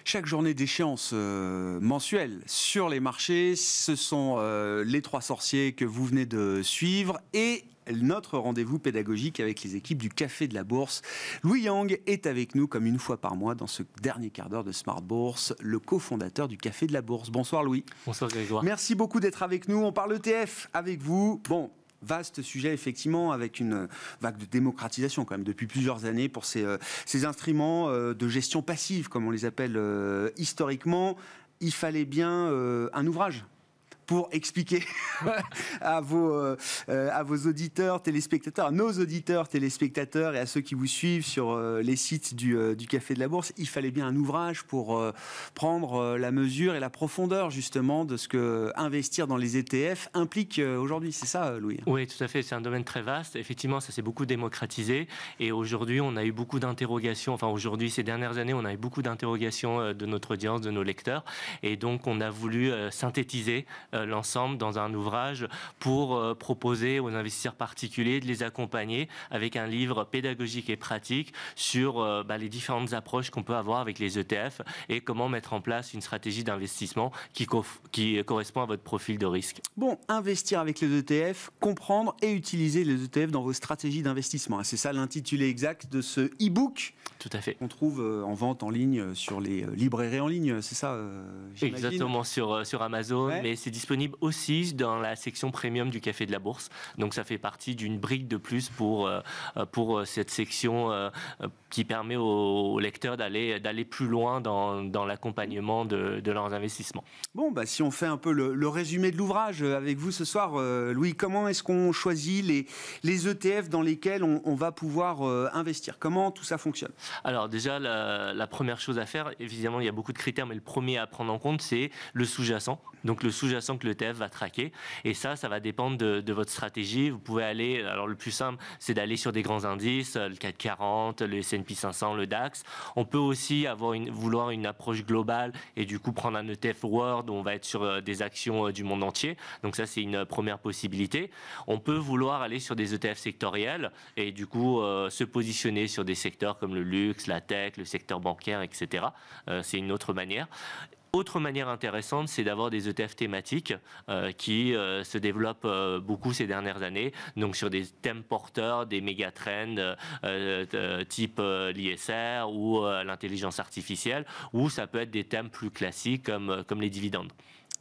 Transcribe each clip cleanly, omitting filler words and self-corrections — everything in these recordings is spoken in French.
Chaque journée d'échéance mensuelle sur les marchés, ce sont les trois sorciers que vous venez de suivre et notre rendez-vous pédagogique avec les équipes du Café de la Bourse. Louis Yang est avec nous comme une fois par mois dans ce dernier quart d'heure de Smart Bourse, le cofondateur du Café de la Bourse. Bonsoir Louis. Bonsoir Grégoire. Merci beaucoup d'être avec nous. On parle ETF avec vous. Bon, vaste sujet, effectivement, avec une vague de démocratisation, quand même, depuis plusieurs années pour ces instruments de gestion passive, comme on les appelle historiquement. Il fallait bien un ouvrage pour expliquer à vos auditeurs, téléspectateurs, à nos auditeurs, téléspectateurs et à ceux qui vous suivent sur les sites du Café de la Bourse, il fallait bien un ouvrage pour prendre la mesure et la profondeur justement de ce que investir dans les ETF implique aujourd'hui. C'est ça, Louis? Oui, tout à fait. C'est un domaine très vaste. Effectivement, ça s'est beaucoup démocratisé et aujourd'hui, on a eu beaucoup d'interrogations. Enfin, aujourd'hui, ces dernières années, on a eu beaucoup d'interrogations de notre audience, de nos lecteurs et donc on a voulu synthétiser l'ensemble dans un ouvrage pour proposer aux investisseurs particuliers de les accompagner avec un livre pédagogique et pratique sur les différentes approches qu'on peut avoir avec les ETF et comment mettre en place une stratégie d'investissement qui correspond à votre profil de risque. Bon, investir avec les ETF, comprendre et utiliser les ETF dans vos stratégies d'investissement. C'est ça l'intitulé exact de ce e-book. Tout à fait. On trouve en vente en ligne sur les librairies en ligne, c'est ça, j'imagine. Exactement, sur Amazon, ouais. Mais c'est disponible aussi dans la section premium du Café de la Bourse. Donc ça fait partie d'une brique de plus pour cette section qui permet aux lecteurs d'aller plus loin dans l'accompagnement de leurs investissements. Bon, si on fait un peu le résumé de l'ouvrage avec vous ce soir, Louis, comment est-ce qu'on choisit les ETF dans lesquels on va pouvoir investir? Comment tout ça fonctionne? Alors déjà, la première chose à faire, évidemment, il y a beaucoup de critères, mais le premier à prendre en compte, c'est le sous-jacent. Donc le sous-jacent que l'ETF va traquer. Et ça va dépendre de votre stratégie. Vous pouvez aller, alors le plus simple, c'est d'aller sur des grands indices, le CAC 40, le S&P 500, le DAX. On peut aussi vouloir une approche globale et du coup prendre un ETF World où on va être sur des actions du monde entier. Donc ça, c'est une première possibilité. On peut vouloir aller sur des ETF sectoriels et du coup se positionner sur des secteurs comme le luxe, la tech, le secteur bancaire, etc. C'est une autre manière. Autre manière intéressante, c'est d'avoir des ETF thématiques qui se développent beaucoup ces dernières années, donc sur des thèmes porteurs, des méga trends type l'ISR ou l'intelligence artificielle, ou ça peut être des thèmes plus classiques comme les dividendes.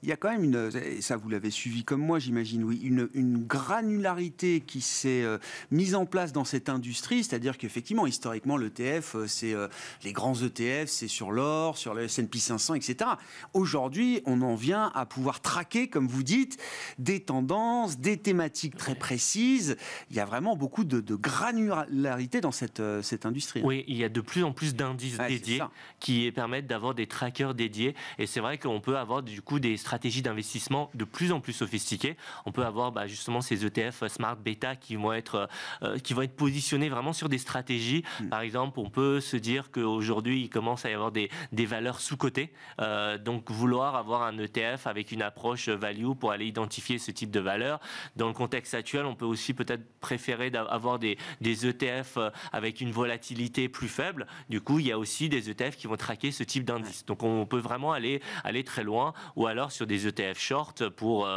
Il y a quand même et ça vous l'avez suivi comme moi j'imagine, oui, une granularité qui s'est mise en place dans cette industrie, c'est-à-dire qu'effectivement, historiquement, l'ETF, c'est les grands ETF, c'est sur l'or, sur le S&P 500, etc. Aujourd'hui, on en vient à pouvoir traquer, comme vous dites, des tendances, des thématiques très précises. Il y a vraiment beaucoup de granularité dans cette industrie. Oui, il y a de plus en plus d'indices dédiés qui permettent d'avoir des trackers dédiés, et c'est vrai qu'on peut avoir du coup des stratégies d'investissement de plus en plus sophistiquées. On peut avoir justement ces ETF Smart Beta qui vont être positionnés vraiment sur des stratégies. Par exemple, on peut se dire qu'aujourd'hui, il commence à y avoir des valeurs sous-cotées. Donc, vouloir avoir un ETF avec une approche value pour aller identifier ce type de valeurs. Dans le contexte actuel, on peut aussi peut-être préférer avoir des ETF avec une volatilité plus faible. Du coup, il y a aussi des ETF qui vont traquer ce type d'indice. Donc, on peut vraiment aller très loin, ou alors sur des ETF short pour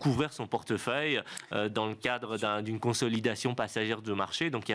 couvrir son portefeuille dans le cadre d'une consolidation passagère de marché. Donc il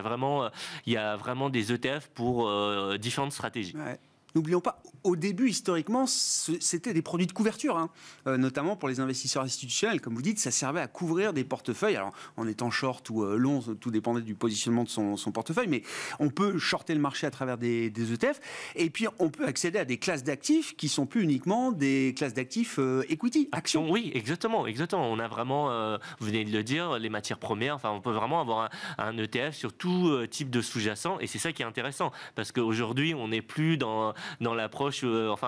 y a vraiment des ETF pour différentes stratégies. Ouais. N'oublions pas, au début, historiquement, c'était des produits de couverture, notamment pour les investisseurs institutionnels. Comme vous dites, ça servait à couvrir des portefeuilles. Alors, en étant short ou long, tout dépendait du positionnement de son portefeuille, mais on peut shorter le marché à travers des ETF. Et puis, on peut accéder à des classes d'actifs qui sont plus uniquement des classes d'actifs equity, actions. Oui, exactement. On a vraiment, vous venez de le dire, les matières premières. Enfin, on peut vraiment avoir un ETF sur tout type de sous-jacent. Et c'est ça qui est intéressant, parce qu'aujourd'hui, on n'est plus dans l'approche, le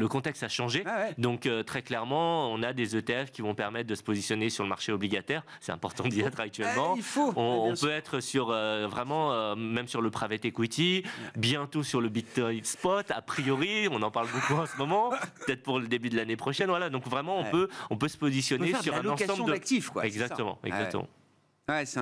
contexte a changé. Donc très clairement, on a des ETF qui vont permettre de se positionner sur le marché obligataire. C'est important d'y être actuellement. On peut être sur même sur le private equity, bientôt sur le Bitcoin spot. A priori, on en parle beaucoup en ce moment. Peut-être pour le début de l'année prochaine. Voilà. Donc vraiment, on peut se positionner sur un ensemble d'actifs, quoi. Exactement. Ouais, c'est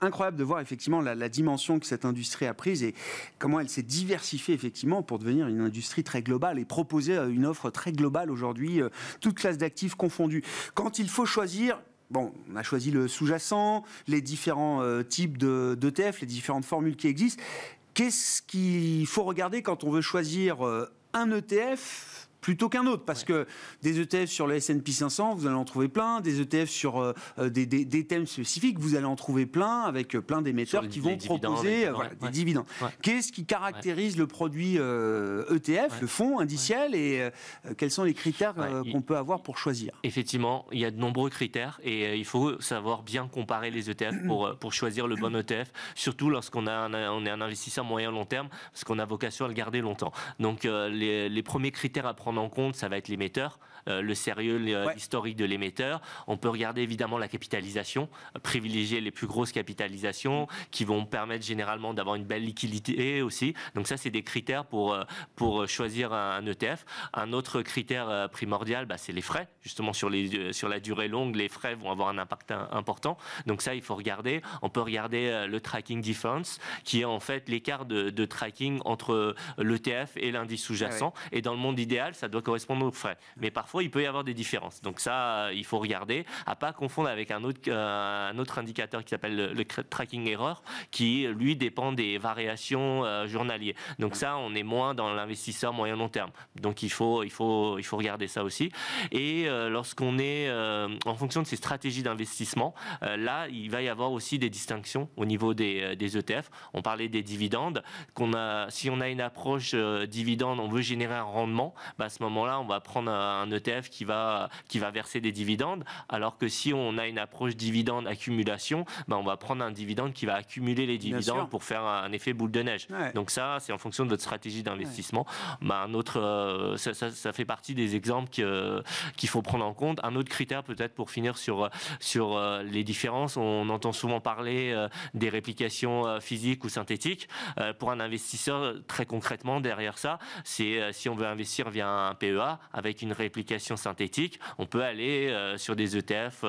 incroyable de voir effectivement la dimension que cette industrie a prise et comment elle s'est diversifiée effectivement pour devenir une industrie très globale et proposer une offre très globale aujourd'hui, toutes classes d'actifs confondues. Quand il faut choisir, bon, on a choisi le sous-jacent, les différents types d'ETF, les différentes formules qui existent. Qu'est-ce qu'il faut regarder quand on veut choisir un ETF plutôt qu'un autre, parce que des ETF sur le S&P 500, vous allez en trouver plein, des ETF sur des thèmes spécifiques, vous allez en trouver plein, avec plein d'émetteurs qui vont proposer des dividendes. Ouais. Qu'est-ce qui caractérise le produit ETF, le fonds indiciel, et quels sont les critères qu'on peut avoir pour choisir? Effectivement, il y a de nombreux critères, et il faut savoir bien comparer les ETF pour choisir le bon ETF, surtout lorsqu'on est un investisseur moyen-long terme, parce qu'on a vocation à le garder longtemps. Donc les premiers critères à prendre en compte, ça va être l'émetteur, le sérieux, l'historique de l'émetteur. On peut regarder évidemment la capitalisation, privilégier les plus grosses capitalisations qui vont permettre généralement d'avoir une belle liquidité aussi. Donc ça, c'est des critères pour choisir un ETF. Un autre critère primordial, c'est les frais. Justement, sur la durée longue, les frais vont avoir un impact important. Donc ça, il faut regarder. On peut regarder le tracking difference, qui est en fait l'écart de tracking entre l'ETF et l'indice sous-jacent. Et dans le monde idéal, ça doit correspondre aux frais. Mais parfois, il peut y avoir des différences. Donc ça, il faut regarder. À pas confondre avec un autre indicateur qui s'appelle le tracking error, qui, lui, dépend des variations journalières. Donc ça, on est moins dans l'investisseur moyen-long terme. Donc il faut regarder ça aussi. Et lorsqu'on est en fonction de ces stratégies d'investissement, là, il va y avoir aussi des distinctions au niveau des ETF. On parlait des dividendes. Si on a une approche dividende, on veut générer un rendement, à ce moment-là, on va prendre un ETF qui va verser des dividendes, alors que si on a une approche dividende accumulation, on va prendre un dividende qui va accumuler les dividendes pour faire un effet boule de neige. Ouais. Donc ça, c'est en fonction de votre stratégie d'investissement. Ouais. Ça fait partie des exemples qu'il faut prendre en compte. Un autre critère peut-être pour finir sur les différences, on entend souvent parler des réplications physiques ou synthétiques. Pour un investisseur, très concrètement, derrière ça, c'est si on veut investir via un PEA avec une réplication synthétique, on peut aller sur des ETF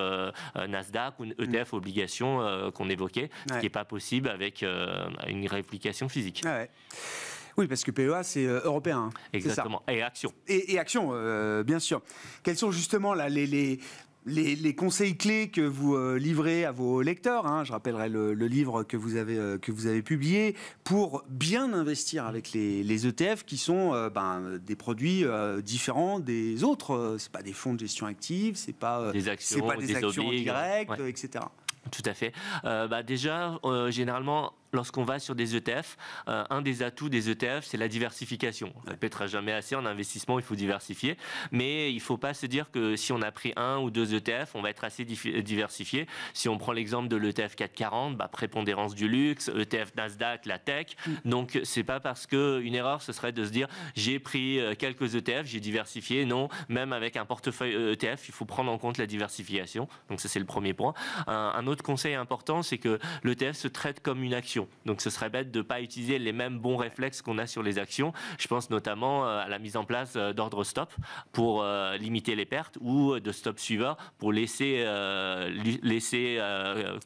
Nasdaq ou ETF obligations qu'on évoquait, ce qui n'est pas possible avec une réplication physique. Ouais. Oui, parce que PEA, c'est européen. Exactement. Et Action. Et Action, bien sûr. Quels sont justement là, les conseils clés que vous livrez à vos lecteurs, je rappellerai le livre que vous avez publié, pour bien investir avec les ETF qui sont des produits différents des autres. C'est pas des fonds de gestion active, c'est pas des actions, c'est pas des actions directes, etc. Tout à fait. Déjà, généralement, lorsqu'on va sur des ETF, un des atouts des ETF, c'est la diversification. On ne répétera jamais assez, en investissement, il faut diversifier. Mais il ne faut pas se dire que si on a pris un ou deux ETF, on va être assez diversifié. Si on prend l'exemple de l'ETF 440, prépondérance du luxe, ETF Nasdaq, la tech. Donc, ce n'est pas parce qu'une erreur, ce serait de se dire j'ai pris quelques ETF, j'ai diversifié. Non, même avec un portefeuille ETF, il faut prendre en compte la diversification. Donc, ça, c'est le premier point. Un autre conseil important, c'est que l'ETF se traite comme une action. Donc ce serait bête de ne pas utiliser les mêmes bons réflexes qu'on a sur les actions. Je pense notamment à la mise en place d'ordre stop pour limiter les pertes, ou de stop suiveur pour laisser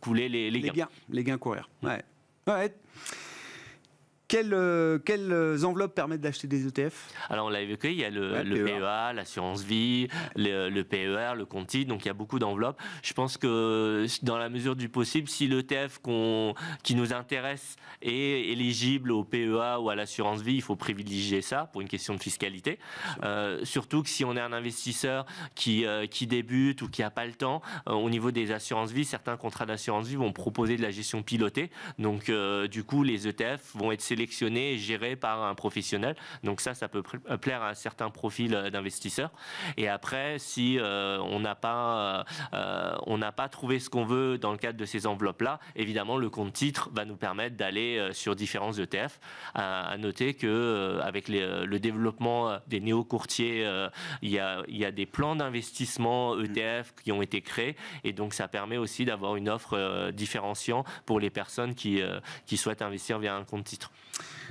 couler les gains. Les gains courir. Ouais. Quelles enveloppes permettent d'acheter des ETF? Alors on l'a évoqué, il y a le PEA, l'assurance vie, le PER, le compte titre, donc il y a beaucoup d'enveloppes. Je pense que dans la mesure du possible, si l'ETF qui nous intéresse est éligible au PEA ou à l'assurance vie, il faut privilégier ça pour une question de fiscalité. Surtout que si on est un investisseur qui débute ou qui n'a pas le temps, au niveau des assurances vie, certains contrats d'assurance vie vont proposer de la gestion pilotée. Donc du coup, les ETF vont être sélectionné et géré par un professionnel. Donc ça peut plaire à un certain profil d'investisseurs. Et après, si on n'a pas trouvé ce qu'on veut dans le cadre de ces enveloppes-là, évidemment, le compte titre va nous permettre d'aller sur différents ETF. À noter que avec le développement des néo-courtiers, il y a des plans d'investissement ETF qui ont été créés, et donc ça permet aussi d'avoir une offre différenciante pour les personnes qui souhaitent investir via un compte titre.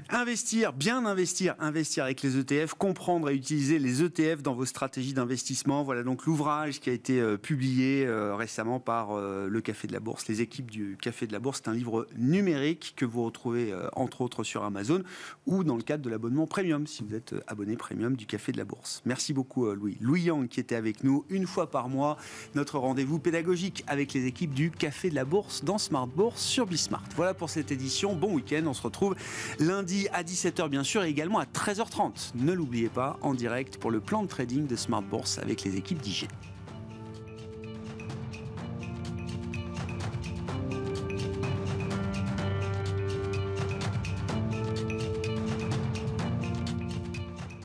Investir, bien investir avec les ETF, comprendre et utiliser les ETF dans vos stratégies d'investissement. Voilà donc l'ouvrage qui a été publié récemment par le Café de la Bourse, les équipes du Café de la Bourse. C'est un livre numérique que vous retrouvez entre autres sur Amazon ou dans le cadre de l'abonnement Premium, si vous êtes abonné Premium du Café de la Bourse. Merci beaucoup Louis. Louis Yang qui était avec nous une fois par mois, notre rendez-vous pédagogique avec les équipes du Café de la Bourse dans Smart Bourse sur Bismart. Voilà pour cette édition. Bon week-end, on se retrouve lundi à 17h bien sûr et également à 13h30. Ne l'oubliez pas, en direct pour le plan de trading de Smart Bourse avec les équipes d'IG.